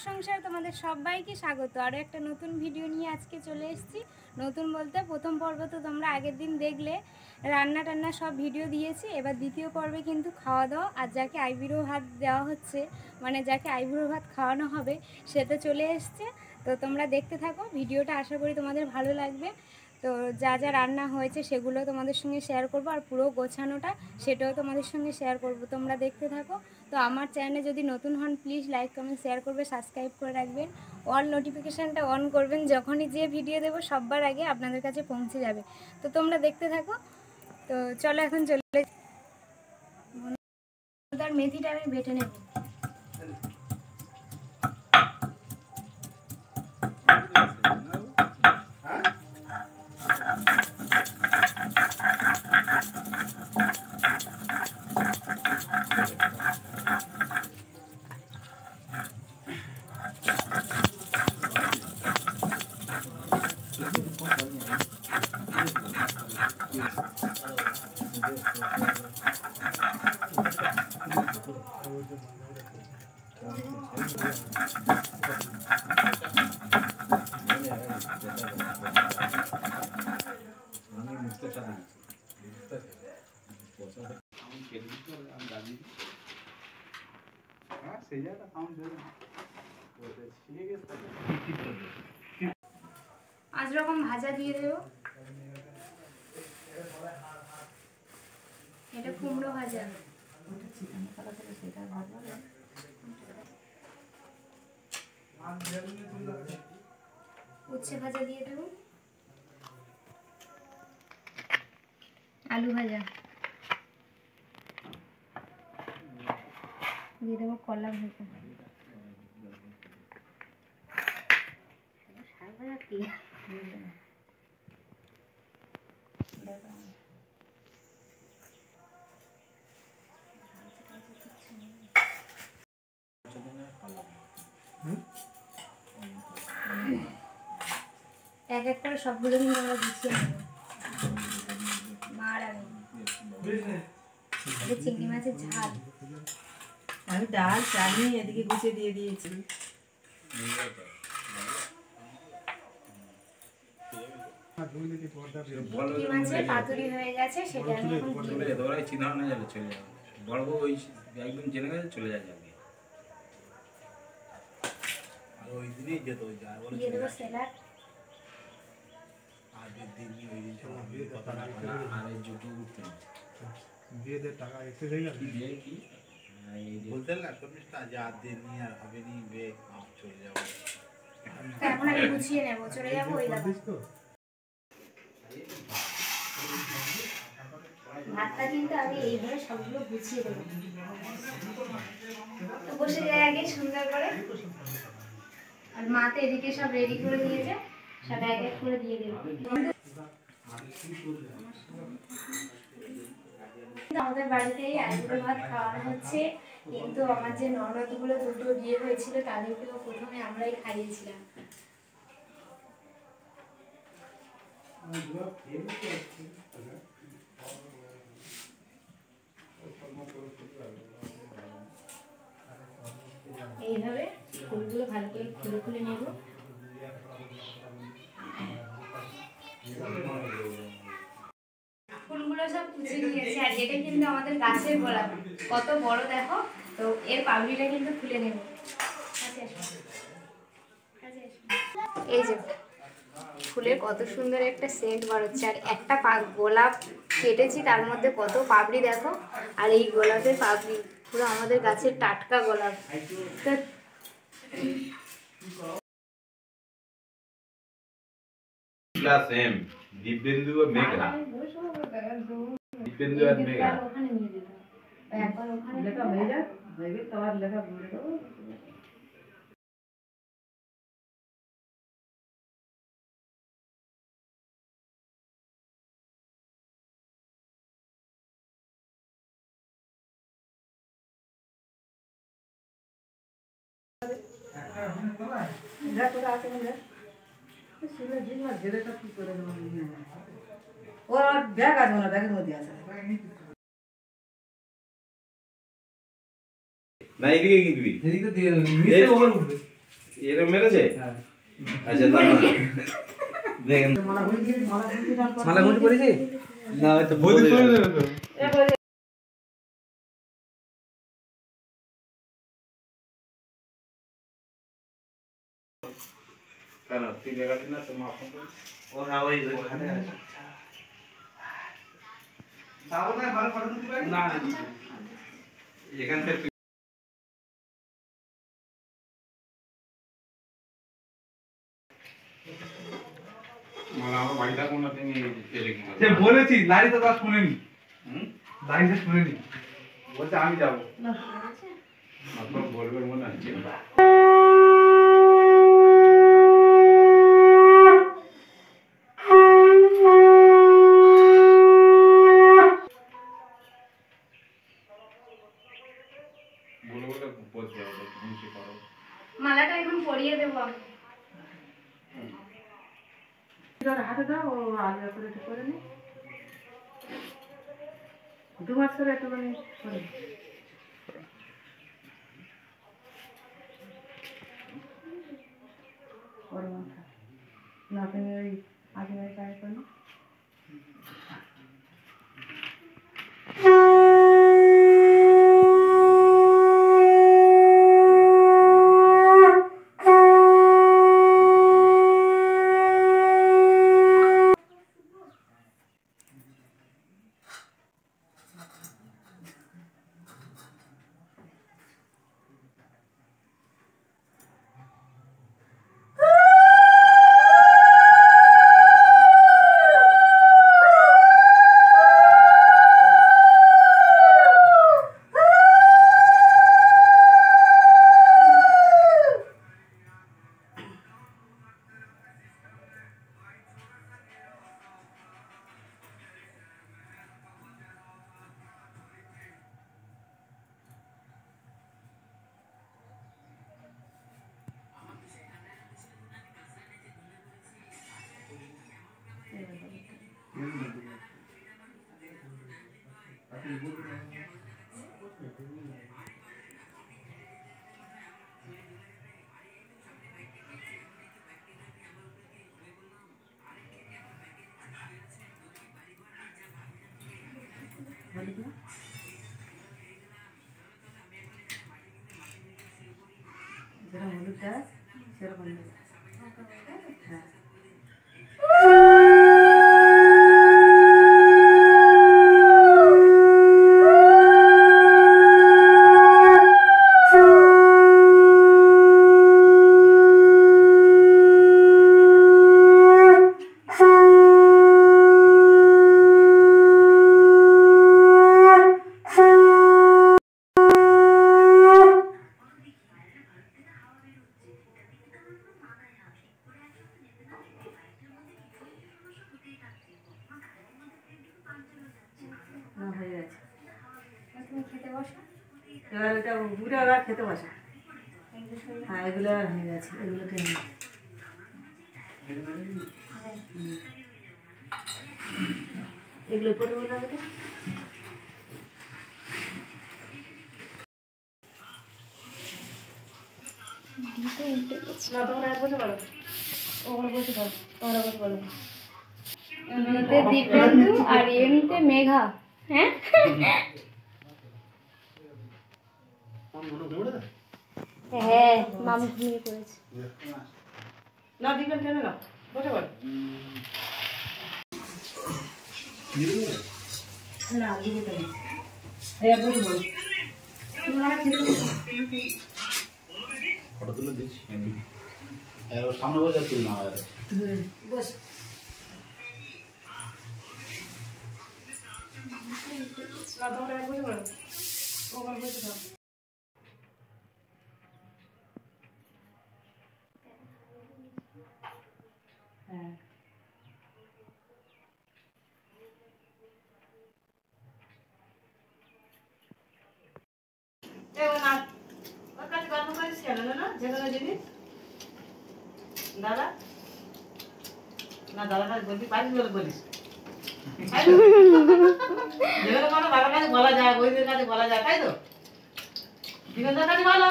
সংসার তোমাদের সবাইকে স্বাগত। আরও একটা নতুন ভিডিও নিয়ে আজকে চলে এসেছি। নতুন বলতে প্রথম পর্ব তো তোমরা আগের দিন দেখলে, রান্না টান্না সব ভিডিও দিয়েছি। এবার দ্বিতীয় পর্বে কিন্তু খাওয়া দাওয়া, আর যাকে আইবুড়ো ভাত দেওয়া হচ্ছে, মানে যাকে আইবুড়ো ভাত খাওয়ানো হবে, সে তো চলে এসছে। তো তোমরা দেখতে থাকো ভিডিওটা, আশা করি তোমাদের ভালো লাগবে। তো যা যা রান্না হয়েছে সেগুলো তোমাদের সঙ্গে শেয়ার করব, আর পুরো গোছানোটা সেটাও তোমাদের সঙ্গে শেয়ার করব। তোমরা দেখতে থাকো। তো আমার চ্যানেলে যদি নতুন হন প্লিজ লাইক কমেন্ট শেয়ার করবে, সাবস্ক্রাইব করে রাখবেন, অল নোটিফিকেশানটা অন করবেন, যখনই যে ভিডিও দেবো সবার আগে আপনাদের কাছে পৌঁছে যাবে। তো তোমরা দেখতে থাকো। তো চলো এখন চলে, তার মেথিটা আমি বেটে নেব। পাঁচ রকম ভাজা দিয়ে দেবো। এটা কুমড়ো ভাজা, উচ্ছে ভাজা দিয়ে দেবো, আলু ভাজা দিয়ে দেবো, কলা ভাজা, এক এক করে সবগুলো কিন্তু আমরা গুছিয়ে নেব। মার আমি চিংড়ি মাছের ঝাল, আমি ডাল চাটনি এদিকে গুছিয়ে দিয়ে দিয়েছি। চিংড়ি মাছের পাতুরি হয়ে গেছে, সেটা আমি এখন দিয়ে দেবো। বড় বউ ওই একদম জেনে গেছে, চলে যায় যাবে। আর ওই দিনই যেত, ওই যা বলে দিয়ে দেবো স্যালাড, আগের দিনই ওই দিন কথা না বলে আর এই জুটো উঠতে দিয়ে দে টাকা এসে হয়ে গেল। কি দিয়ে কি বলতে না কমিস্টার যা দিন নিয়ে আর হবে নি বে চলে যাবো। এখন আমি গুছিয়ে নেব, চলে যাবো। ওই দেখো ভাতটা কিন্তু আমি এইভাবে সবগুলো গুছিয়ে দেবো। তো বসে যায় আগে সুন্দর করে, আর মা তো এদিকে সব রেডি করে দিয়েছে, সব এক এক করে দিয়ে দেবো। আমাদের বাড়িতেই আইবুড়ো ভাত খাওয়ানো হচ্ছে, কিন্তু আমার যে ননদগুলো দুটো বিয়ে হয়েছিল তাদেরকেও প্রথমে আমরাই খাইয়েছিলাম। এইভাবে ফুলগুলো ভালো করে খুলে খুলে নেব। ফুলগুলো সব কুচিয়ে নিয়েছি, আর এটা কিন্তু আমাদের গাছের গোলাপ, কত বড় দেখো। তো এর পাপড়িটা কিন্তু খুলে নেব। এই যে ফুলের কত সুন্দর একটা সেন্ট বার হচ্ছে, আর একটা গোলাপ কেটেছি, তার মধ্যে কত পাপড়ি দেখো। আর এই গোলাপের পাপড়ি পুরো আমাদের গাছের টাটকা গোলাপ। ক্লাস এম দিব্যেন্দু আর মেঘা, দিব্যেন্দু আর মেঘা ওখানে নিয়ে যেতে হবে, একবার ওখানে লেখা হয়ে যাক, হয়ে গেলে তোমার লেখা বলে দেবো। ওর ব্যাগ আছে না, ব্যাগের মধ্যে আছে। না এদিকে কি দিবি? এদিকে দিয়ে নিচে ওভার উঠবে। এরম মেরেছে? হ্যাঁ আচ্ছা দাঁড়া দেখেন মালা গুঁজি পড়েছে না হয়তো বৌদি করে দেবে তো কেন তুই দেখাচ্ছি না তোমার ফোন ও হ্যাঁ ওইখানে আছে না এখান থেকে মালা আমার বাড়ি থাকুন না তুমি এলে কি সে বলেছি লাড়ি তো তার শুনেনি হুম লাড়িটা শুনেনি বলছে আমি যাবো আপনার বলবেন মনে হচ্ছে বলে বলে বলতে হবে তুমি করো মালাটা এখন পরিয়ে দেবো আমি। হাতে দাও ও আগে করে একটু করে নি 2 মাস করে একটুখানি করে ওর মাথা না তুমি ওই আগে ট্রাই করো যেটা হলুদটা সেরকম হ্যাঁ না হয়ে গেছে তুমি খেতে বসো। এবার এটা উঠে আবার খেতে বসে হ্যাঁ এগুলো আর হয়ে গেছে এগুলোকে এগুলো করে বলা হবে না তোমরা এক বসে পারো ওখানে বসে পারো তোমরা বসে পারো এমনিতে দীপেন্দু আর এমনিতে মেঘা। হ্যাঁ হ্যাঁ মামু ঘুমিয়ে পড়েছে। না দিবেন টেনে না বসে পারো না দিবে তো এই বসে বলো তোমরা খেতে ফটো তুলে দিচ্ছি ওর সামনে বসে তুল না হয় বস না তোমরা এক বসে পারো ওখানে বসে পারো হ্যাঁ না ওর কাছে গল্প করিস কেন না যেখানে যাবি দাদা না দাদা কাছে বলবি পারিস বলে বলিস যেখানে কোনো বাবার কাছে বলা যায় বইদের কাছে বলা যায় তাই তো জীবনদার কাছে বলো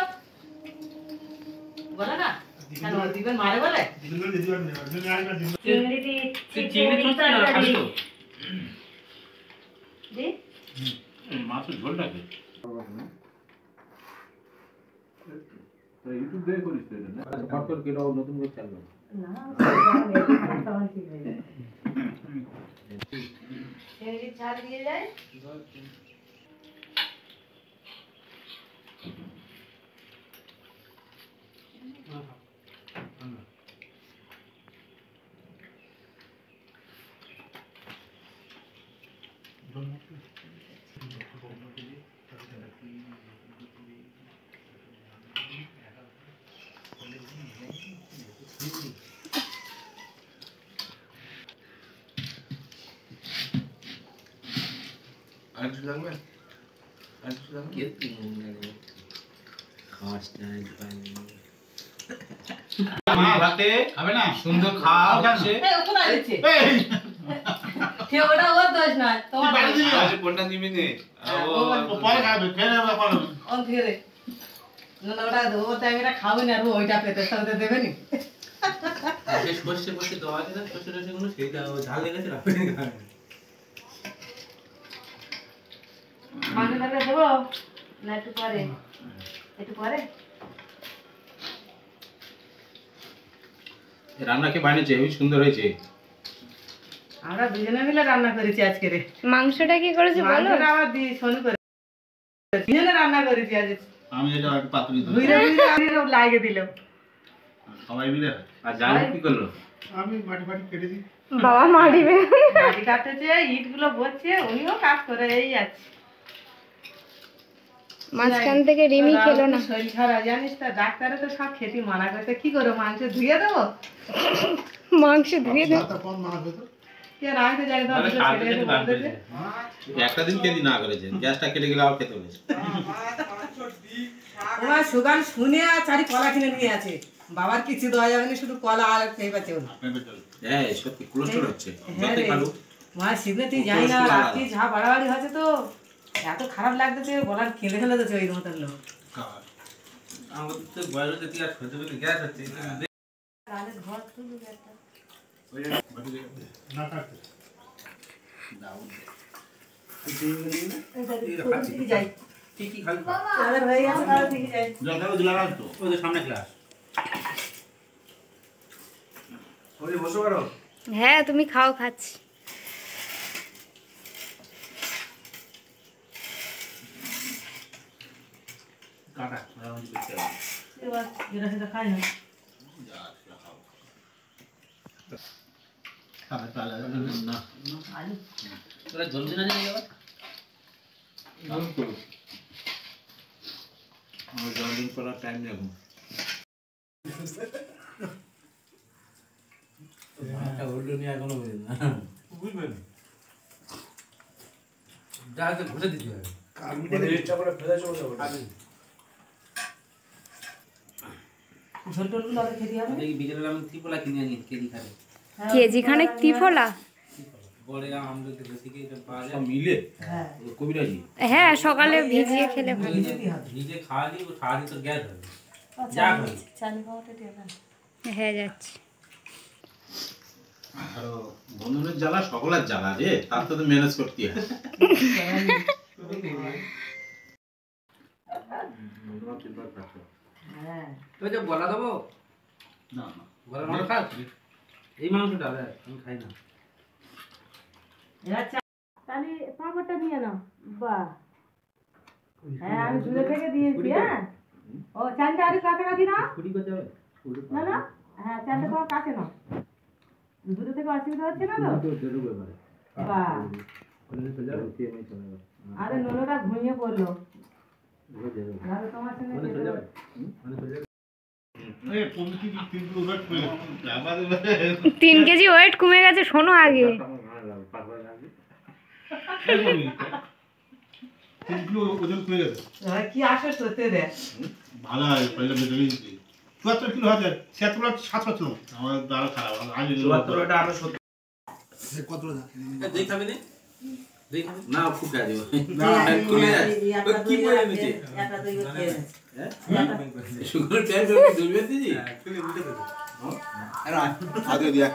বলে না কেন দিবেন মারে বলে চিংড়ি তো না খাবি তো দি মাছ ঝোলটাকে ইউটিউব দেখে করিস তো এটা না ফটকর কেন নতুন করে চালবে না তখন ঠিক হয়ে যাবে চিংড়ি ছাড় দিয়ে যায় খাবে না সুন্দর খাওয়া হচ্ছে ওটা হচ্ছে ওটা ওর দোষ নয় তোমার কোনটা নিবি নে পরে খাবে ফেরে আবার ও ফিরে না ওটা ওটা আমি খাবো না আর ওইটা পেতে সাথে দেবে নি বেশ বসে বসে দেওয়া আছে না ছোট ছোট গুলো সেইটা ঝাল লেগেছে রাখবে মাংস থাকলে দেবো না একটু পরে রান্না কে বানিয়েছে হেবি সুন্দর হয়েছে আমরা দুজনে মিলে রান্না করেছি আজকে রে মাংসটা কি করেছে বলো? মাংসটা আবার দি শোন করে দুজনে রান্না করেছি আজ আমি এটা একটু পাতুরি দিই ঘুরে ঘুরে আমি সব লাগিয়ে দিলাম সবাই মিলে আর জানি কি করলো আমি মাটি মাটি কেটে দিই বাবা মারিবে। মাটি কাটতেছে ইট গুলো বসছে উনিও কাজ করে এই আছে মাঝখান থেকে রিমি খেলো না। শরীর খারাপ জানিস তা ডাক্তারে তো সব খেতে মানা করতে কি করো মাংস ধুয়ে দেবো মাংস ধুয়ে দেব। কোন মাছ হতো কে রাখতে যাই তো মানে দুটো খাতে ছেলে খেতে বলতে বাদ একটা দিন কেদি না করেছে গ্যাসটা কেটে গেলে আবার খেতে বলেছে ওরা সুগান শুনে আর চারি কলা কিনে নিয়ে আছে বাবার কিছু দেওয়া যাবে না শুধু কলা আর পেঁপে চল হ্যাঁ সত্যি কোলেস্ট্রল হচ্ছে হ্যাঁ যতই রে খালু মা শীঘ্র তুই যাই না রাত্রি যা বাড়াবাড়ি হচ্ছে তো এত খারাপ লাগতেছে বলার কেঁদে ফেলে তো ওই মতন লোক আমাদের তো বয়স হচ্ছে কি আর খেতে পেলে গ্যাস হচ্ছে তাহলে ঘর তুলু একটা না কাটতে যাই কি কি খাবি তাদের হয়ে গেছে তাহলে ঠিক যাই জলখাবার দিলাম তো ওদের সামনে ক্লাস ওই বসে পারো হ্যাঁ তুমি খাও, খাচ্ছি। কাটা আমি দেখতে হবে এবার যেটা সেটা খাই না খাবে তাহলে না আলু তোরা জলদি না নিয়ে যাবে আমার জলদিন করার টাইম নেই এখন হোল্ডো নিয়ে এখনো বুঝি না বুঝবেন যা ঘুরে দিতে হবে ঝোল টোলগুলো আগে খেতে হবে দেখি বিকেলে আমি ত্রিপলা কিনে আনি কেজি খাবে কেজি খানেক ত্রিফলা? বড় আমাদের থেকে এটা পাওয়া যায় মিলে হ্যাঁ কবিরাজি হ্যাঁ, সকালে ভিজিয়ে খেলে ভালো। নিজে খাওয়ালি ও খাওয়ালি তো গ্যাস হবে যা খাবে চালি খাওয়াটা ঠিক আছে হ্যাঁ যাচ্ছে। আর বন্ধনের জ্বালা সকলের জ্বালা রে তার তো ম্যানেজ করতে হয় হ্যাঁ তো যে বলা দেবো না না বলা মাংস খাস এই মাংসটা আমি খাই না এবার তাহলে পাঁপড়টা নিয়ে নাও বাহ হ্যাঁ আমি দূরে থেকে দিয়েছি হ্যাঁ ও চালটা আরো কাছাকাছি না কুড়ি করতে হবে না না হ্যাঁ চালটা তোমার কাছে নাও দূরে থেকে অসুবিধা হচ্ছে না তো বাহ আরে নোনোটা ঘুমিয়ে পড়লো তাহলে তোমার সঙ্গে যেতে হবে। এই কমিটি 3 কিলো ওয়েট করে আমাদের 3 কেজি ওয়েট কমে গেছে, শোনো আগে। 3 কিলো ওজন কমে গেছে হ্যাঁ, কি আসে সত্যি দে ভালো হয় পয়লা বেঁচে গেছি 74 কিলো আছে 76 ছিল আমার দ্বারা খারাপ আমি 74 এটা আরো 70 কত দেই খাবে নে না ফুকা দিব না খুলে যায় কি পড়ে নিচে একটা তো ইয়ে খেয়ে নিচ্ছে। সুগার ট্যাগ ধরবে দিদি আরে আগে দিয়া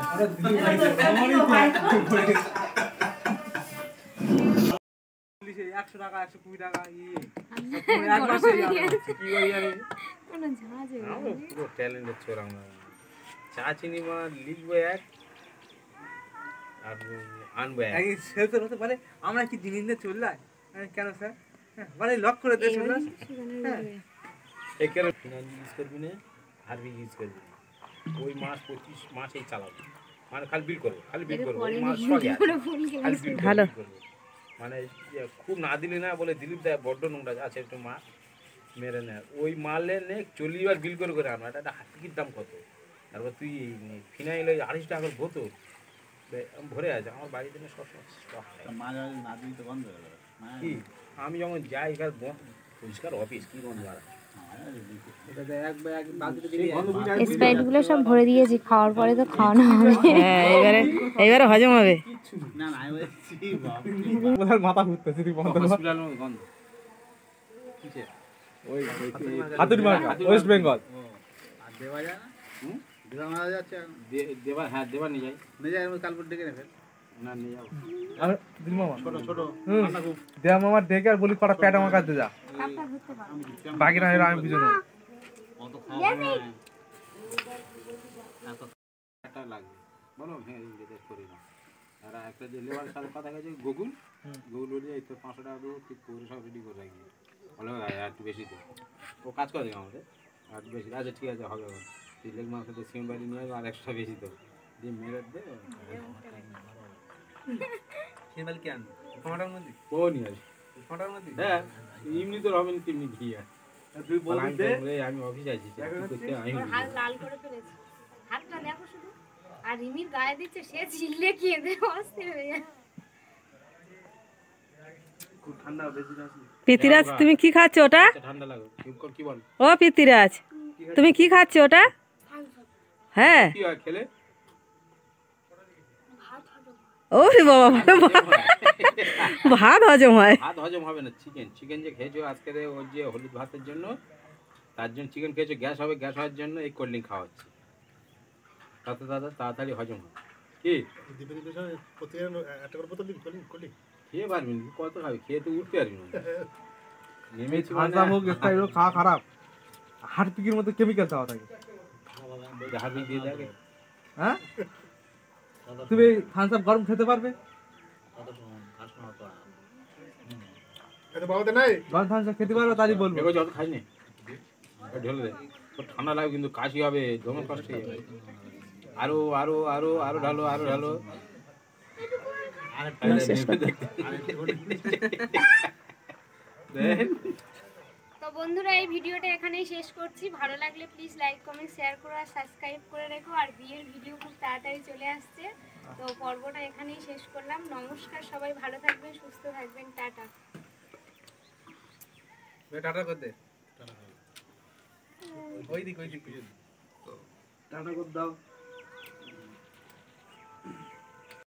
পুলিশে 100 টাকা 120 টাকা কোনো ঝাঁঝ আমরা পুরো ট্যালেন্টেড ছোড়া আমরা চা চিনি মা লিখবো এক আর আনবো এক এই সেলতে হতে পারে আমরা কি জিনিস নিয়ে চললাই কেন স্যার মানে লক করে দিয়ে চললাম এই কেন ফিনাইল ইউজ করবি না হারবি ইউজ করবি না। ওই মাস 25 মাসেই চালাবো মানে খালি বিল করবো খালি বিল করবো ওই মাস সঙ্গে আছে। খালি বিল ভালো। করবো মানে ইয়ে খুব না দিলি না বলে দিলীপ দা বড্ড নোংরা আছে একটু মাছ মেরে নেয় ওই মারলে নে 40 বার বিল করে করে আনো এটা হাতির দাম কত তারপর তুই ফিনাইল ওই 250 টাকার বোতল ভরে আছে আমার বাড়িতে না সবসময় stock থাকে। মাঝে মাঝে না দিলে তো বন্ধ হয়ে যাবে কি আমি যখন যাই এখানে পরিষ্কার অফিস কি গন্ধ আর স্প্রাইটগুলো সব ভরে দিয়েছি, খাওয়ার পরে তো খাওয়ানো হবে। হ্যাঁ এবারে হজম হবে। না না আমি বলছি ওদের মাথা ঘুরতেছে তুই বন্ধ কর হসপিটালের মধ্যে গন্ধ কিসে ওই হাতুড়ি মার্কা ওয়েস্ট বেঙ্গল আর দেওয়া যায় না দেওয়া মারা যাচ্ছে দেবা হ্যাঁ দেবা নিয়ে যাই নিয়ে যায় আমি কালপুর ডেকে নেবেন না নিয়ে যাবো আর দিল মামা ছোট ছোট দেয়া মামার ডেকে আর বলি কটা প্যাট আমার কাছে যা কাপটা ধরতে পারো। বাকি না এরা আমি বুঝে নেবো অত খাওয়া হয় না। একটা লাগবে বলো হ্যাঁ ইংরেজি করি না আর একটা যে লেবারের সাথে কথা গেছে গুগল বলে এই তো 500 টাকা দেবো ঠিক করে সব রেডি করে রাখবি বলে আর একটু বেশি দে ও কাজ করে দেবে আমাদের আর একটু বেশি আচ্ছা ঠিক আছে হবে তুই লেগ মাংস তো সিম বাড়ি নিয়ে আর এক্সট্রা বেশি তো দিয়ে মেরে দে সিমাল কেন ফোনটার মধ্যে ও নিয়ে আসি ফোনটার মধ্যে হ্যাঁ এমনি তো হবে না তেমনি ঘি আর তুই বল দে আমি অফিস আছি আমি ওর হাত লাল করে ফেলেছে, হাতটা দেখো শুধু। আর রিমির গায়ে দিচ্ছে, সে চিল্লে কেঁদে অস্থির হয়ে যায়। খুব ঠান্ডা বেশি না পিতিরাজ তুমি কি খাচ্ছ ওটা? ঠান্ডা লাগে কি বল ও পিতিরাজ তুমি কি খাচ্ছ ওটা? হ্যাঁ কি হয় খেলে ওরে বাবা ভাত হজম হয়। ভাত হজম হবে না চিকেন যে খেয়েছো আজকে ওর যে হলুদ ভাতের জন্য তার জন্য চিকেন খেয়েছো গ্যাস হবে গ্যাস হওয়ার জন্য এই কোল্ড ড্রিঙ্ক খাওয়া হচ্ছে তাতে তাড়াতাড়ি হজম হয় কি খেয়ে পারবি না কত খাবি খেয়ে তো উঠতে পারবি না নেমেছি মানে ভাজা মুখ স্টাইল খাওয়া খারাপ হার্পিকের মধ্যে কেমিক্যাল দেওয়া থাকে হাবি দিয়ে দেখে হ্যাঁ তুমি থামস আপ গরম খেতে পারবে গরম থামস আপ খেতে পারবে তাই বলবো দেখো যত খাই নে ঢেলে দে তোর ঠান্ডা লাগে কিন্তু কাশি হবে দমে কষ্ট হয়ে যাবে আরো আরো আরো আরো ঢালো আরো ঢালো তো বন্ধুরা এই ভিডিওটা এখানেই শেষ করছি। ভালো লাগলে প্লিজ লাইক কমেন্ট শেয়ার করো আর সাবস্ক্রাইব করে রেখো। আর বিয়ের ভিডিও খুব তাড়াতাড়ি চলে আসছে। তো পর্বটা এখানেই শেষ করলাম। নমস্কার, সবাই ভালো থাকবেন, সুস্থ থাকবেন, টাটা। টাটা করে দে ওই দিক টাটা করে দাও